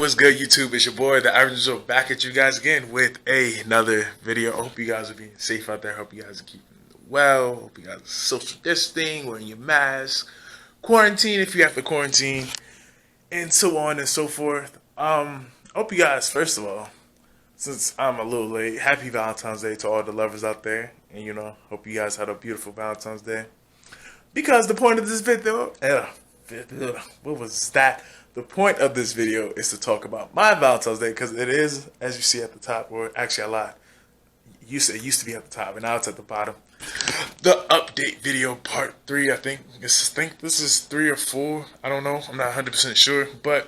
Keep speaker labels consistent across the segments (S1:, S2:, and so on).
S1: What's good, YouTube? It's your boy, the Average Joe, back at you guys again with another video. I hope you guys are being safe out there. I hope you guys are keeping well. Hope you guys are social distancing, wearing your mask, quarantine if you have to quarantine, and so on and so forth. I hope you guys, first of all, since I'm a little late, happy Valentine's Day to all the lovers out there. And hope you guys had a beautiful Valentine's Day. Because the point of this video, what was that? The point of this video is to talk about my Valentine's Day, because it is, as you see at the top, or actually I lied. It used to be at the top, and now it's at the bottom. The update video part 3, I think this is 3 or 4. I don't know. I'm not 100% sure, but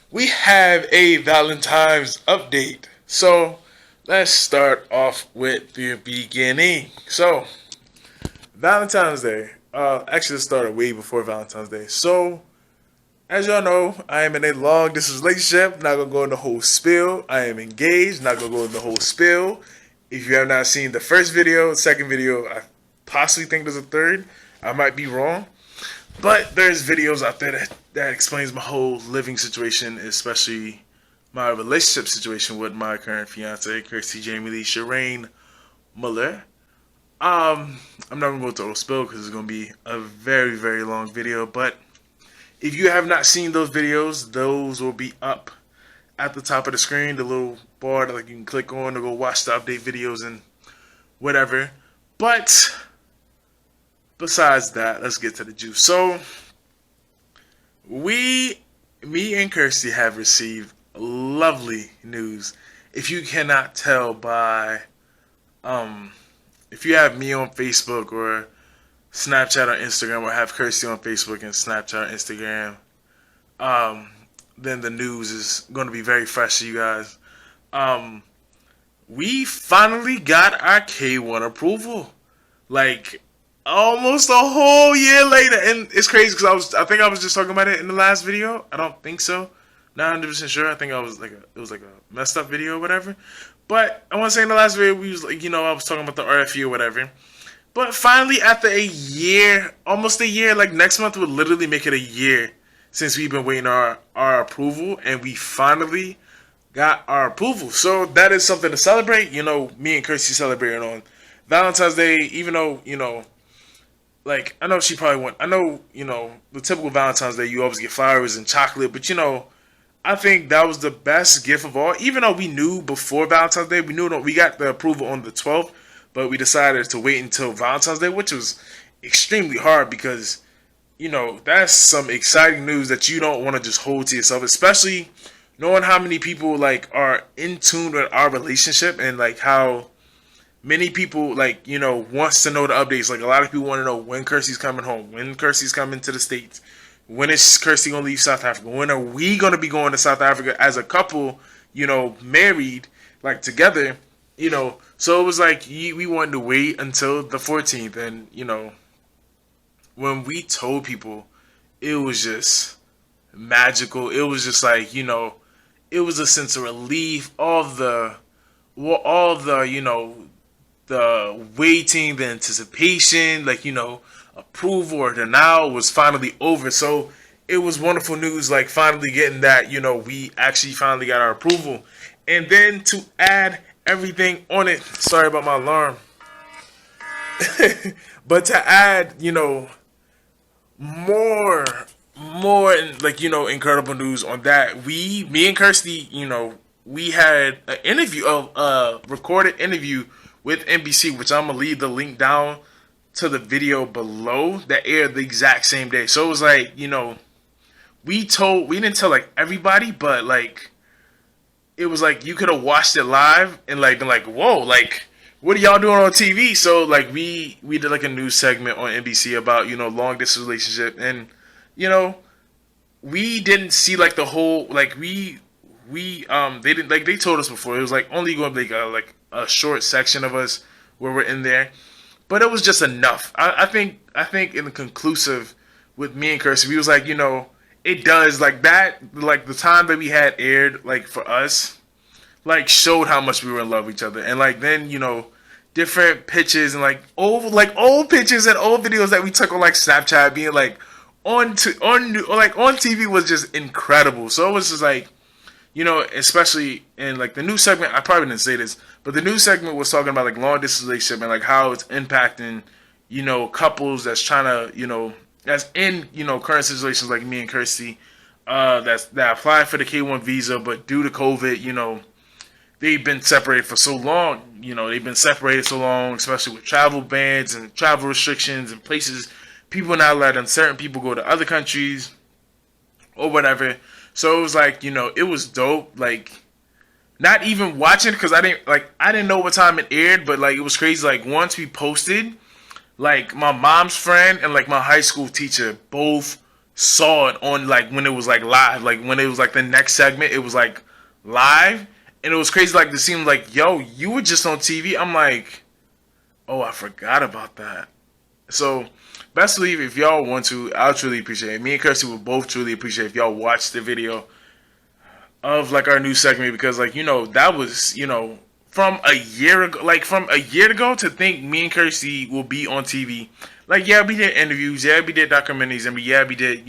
S1: we have a Valentine's update. So let's start off with the beginning. So Valentine's Day. Actually, it started way before Valentine's Day. So, as y'all know, I am in a long distance relationship. Not gonna go in the whole spiel. I am engaged. Not gonna go in the whole spiel. If you have not seen the first video, the second video, I possibly think there's a third. I might be wrong, but there's videos out there that explains my whole living situation, especially my relationship situation with my current fiance, Kirsty Jamie Lee Shireen Muller. I'm not gonna go through the spill because it's gonna be a very, very long video. But if you have not seen those videos, those will be up at the top of the screen. The little bar that you can click on to go watch the update videos and whatever. But besides that, let's get to the juice. So me and Kirsty have received lovely news. If you cannot tell by if you have me on Facebook or Snapchat or Instagram, or have Kirsty on Facebook and Snapchat or Instagram, then the news is going to be very fresh to you guys. We finally got our K1 approval, like almost a whole year later, and it's crazy because I think I was just talking about it in the last video. I don't think so. Not 100% sure. I think it was like a messed up video or whatever. But I want to say in the last video we was like, I was talking about the RFE or whatever. But finally, after a year, almost a year, like next month would literally make it a year since we've been waiting our approval, and we finally got our approval. So that is something to celebrate. Me and Kirsty celebrating on Valentine's Day, even though, like, I know she probably went, I know, the typical Valentine's Day, you always get flowers and chocolate, but I think that was the best gift of all. Even though we knew before Valentine's Day, we got the approval on the 12th, but we decided to wait until Valentine's Day, which was extremely hard because, that's some exciting news that you don't want to just hold to yourself, especially knowing how many people, like, are in tune with our relationship and, like, how many people, like, wants to know the updates. Like, a lot of people want to know when Kirsty's coming home, when Kirsty's coming to the States. When is Kirsty going to leave South Africa? When are we going to be going to South Africa as a couple, married, like together, So it was like we wanted to wait until the 14th. And, when we told people, it was just magical. It was just like, it was a sense of relief. All the the waiting, the anticipation, like, approval or denial was finally over. So it was wonderful news, like finally getting that, we actually finally got our approval. And then to add everything on it, sorry about my alarm, but to add, more like, incredible news on that, me and Kirsty, we had an interview, a recorded interview with NBC, which I'm gonna leave the link down to the video below, that aired the exact same day. So it was like, we didn't tell like everybody, but like it was like you could have watched it live and like been like, whoa, like what are y'all doing on TV? So like we did like a news segment on NBC about, long distance relationship, and we didn't see like the whole, like we they didn't, like they told us before, it was like only going to be like a short section of us where we're in there. But it was just enough. I think in the conclusive with me and Kirsty, we was like, it does, like that, like the time that we had aired, like for us, like showed how much we were in love with each other. And like then, different pictures and like old pictures and old videos that we took on like Snapchat being like on TV was just incredible. So it was just like especially in like the news segment. I probably didn't say this, but the news segment was talking about like long distance relationship and like how it's impacting, couples that's trying to, that's in, current situations like me and Kirsty, that applied for the K1 visa, but due to COVID, they've been separated for so long. They've been separated so long, especially with travel bans and travel restrictions and places. People not letting certain people go to other countries or whatever. So it was like, it was dope. Like, not even watching because I didn't know what time it aired, but like it was crazy. Like once we posted, like my mom's friend and like my high school teacher both saw it on like when it was like live. Like when it was like the next segment, it was like live, and it was crazy. Like it seemed like, yo, you were just on TV. I'm like, oh, I forgot about that. So best believe if y'all want to, I'll truly appreciate it. Me and Kirsty will both truly appreciate if y'all watch the video of like our new segment because like that was from a year ago, to think me and Kirsty will be on TV. Like yeah, we did interviews, yeah, we did documentaries, and yeah, we did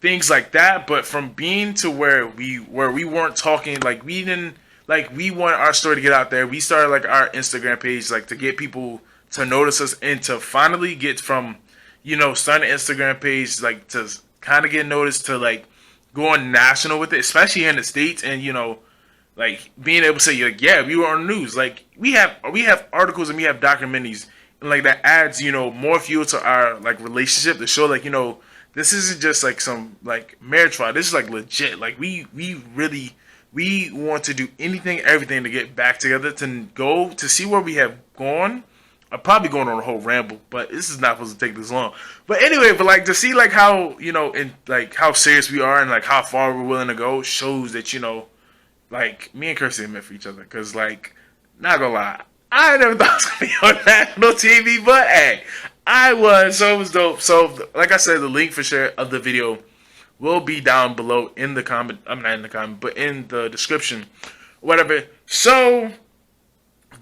S1: things like that. But from being to where we weren't talking, like we didn't like we want our story to get out there. We started like our Instagram page like to get people to notice us and to finally get from starting an Instagram page like to kind of get noticed to like going national with it, especially here in the States, and like being able to say like yeah, we were on the news. Like we have articles and we have documentaries, and like that adds more fuel to our like relationship to show like this isn't just like some like marriage fraud. This is like legit. Like we really we want to do anything, everything to get back together to go to see where we have gone. I'm probably going on a whole ramble, but this is not supposed to take this long. But anyway, but like to see like how in like how serious we are and like how far we're willing to go shows that like me and Kirsty are meant for each other. Cause like not gonna lie, I never thought I was gonna be on national TV, but hey, I was. So it was dope. So like I said, the link for share of the video will be down below in the comment. I'm not in the comment, but in the description, whatever. So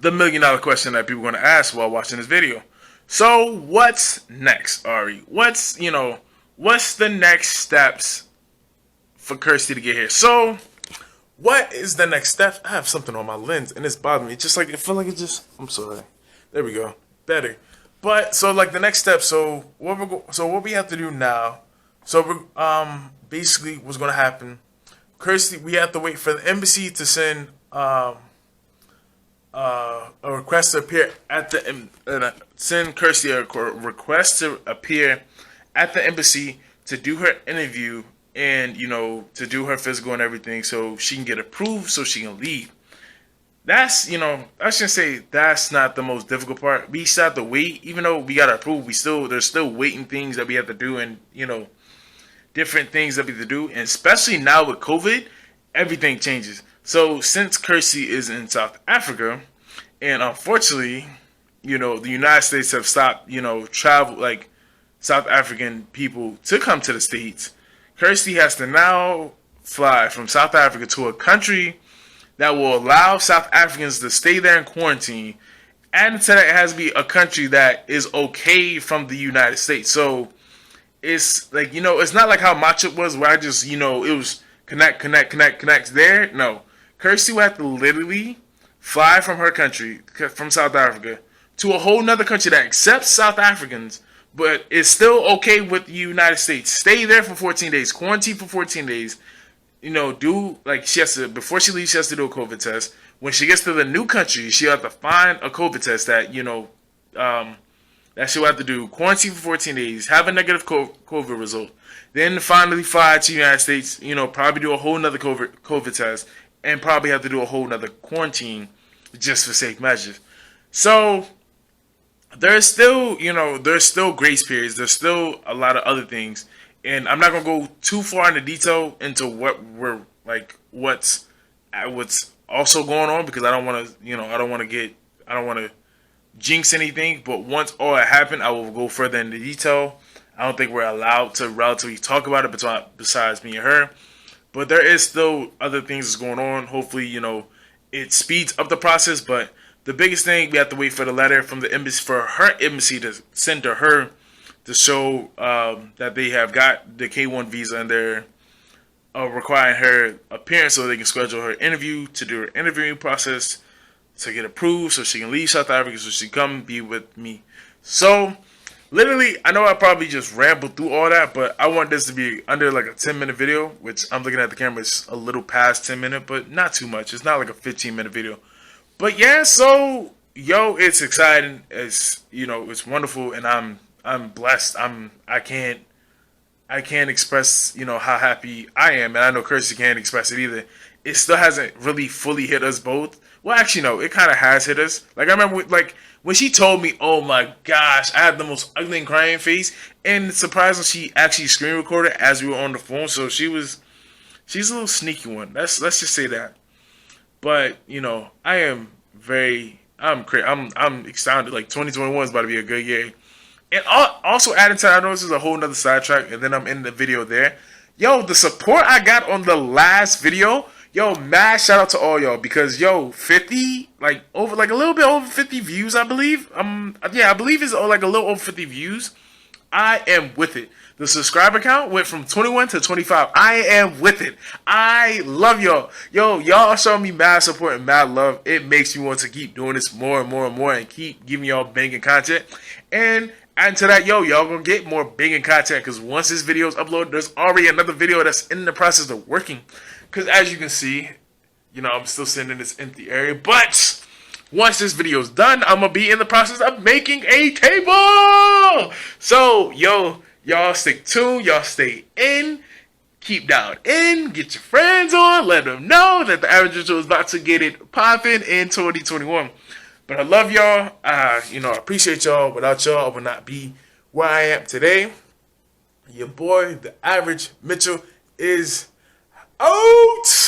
S1: the $1 million question that people are going to ask while watching this video. So what's next, Ari? What's the next steps for Kirsty to get here? So what is the next step? I have something on my lens and it's bothering me. It's just like I feel like it just. I'm sorry. There we go. Better. But so like the next step. So what we have to do now. So we're, basically what's going to happen. Kirsty, we have to wait for the embassy to send a request to appear at the send Kirsty a request to appear at the embassy to do her interview and to do her physical and everything so she can get approved so she can leave. That's I shouldn't say that's not the most difficult part. We still have to wait, even though we got approved. There's still waiting things that we have to do and different things that we have to do, and especially now with COVID, everything changes. So since Kirsty is in South Africa, and unfortunately, the United States have stopped, travel like South African people to come to the States, Kirsty has to now fly from South Africa to a country that will allow South Africans to stay there in quarantine, and to that it has to be a country that is okay from the United States. So it's like it's not like how my trip was where I just it was connect there. No. Kirsty would have to literally fly from her country, from South Africa, to a whole nother country that accepts South Africans, but is still okay with the United States. Stay there for 14 days, quarantine for 14 days. Do like she has to before she leaves. She has to do a COVID test. When she gets to the new country, she has to find a COVID test that that she'll have to do. Quarantine for 14 days, have a negative COVID result, then finally fly to the United States. Probably do a whole nother COVID test. And probably have to do a whole nother quarantine just for safe measures. So there's still grace periods. There's still a lot of other things, and I'm not gonna go too far into detail into what we're like, what's also going on because I don't want to jinx anything. But once all that happened, I will go further into detail. I don't think we're allowed to relatively talk about it besides me and her. But there is still other things that's going on. Hopefully, it speeds up the process. But the biggest thing, we have to wait for the letter from the embassy, for her embassy to send to her to show that they have got the K1 visa in their requiring her appearance so they can schedule her interview to do her interviewing process to get approved so she can leave South Africa so she can come be with me. So, literally, I know I probably just rambled through all that, but I want this to be under like a 10-minute video, which I'm looking at the camera, it's a little past 10 minutes, but not too much. It's not like a 15-minute video. But yeah, so, yo, it's exciting. It's, you know, it's wonderful, and I'm blessed. I can't express, you know, how happy I am, and I know Kirsty can't express it either. It still hasn't really fully hit us both. Well, actually, no, it kind of has hit us. Like, I remember, like, when she told me, oh my gosh, I had the most ugly and crying face, and surprisingly, she actually screen recorded as we were on the phone, so she's a little sneaky one. Let's just say that. But, you know, I'm excited. Like, 2021 is about to be a good year. And also adding to that, I know this is a whole nother sidetrack, and then I'm in the video there. Yo, the support I got on the last video, yo, mad shout out to all y'all, because yo, 50, like over, like a little bit over 50 views, I believe. Yeah, I believe it's like a little over 50 views. I am with it. The subscriber count went from 21 to 25. I am with it. I love y'all. Yo, y'all are showing me mad support and mad love. It makes me want to keep doing this more and more and more and keep giving y'all banging content. And adding to that, yo, y'all gonna get more banging content because once this video is uploaded, there's already another video that's in the process of working. Because as you can see, you know, I'm still sitting in this empty area. But once this video is done, I'm gonna be in the process of making a table. So, yo, y'all stay tuned. Y'all stay in. Keep down in. Get your friends on. Let them know that the Average Joe is about to get it popping in 2021. But I love y'all. You know, I appreciate y'all. Without y'all, I would not be where I am today. Your boy, the Average Mitchell, is out.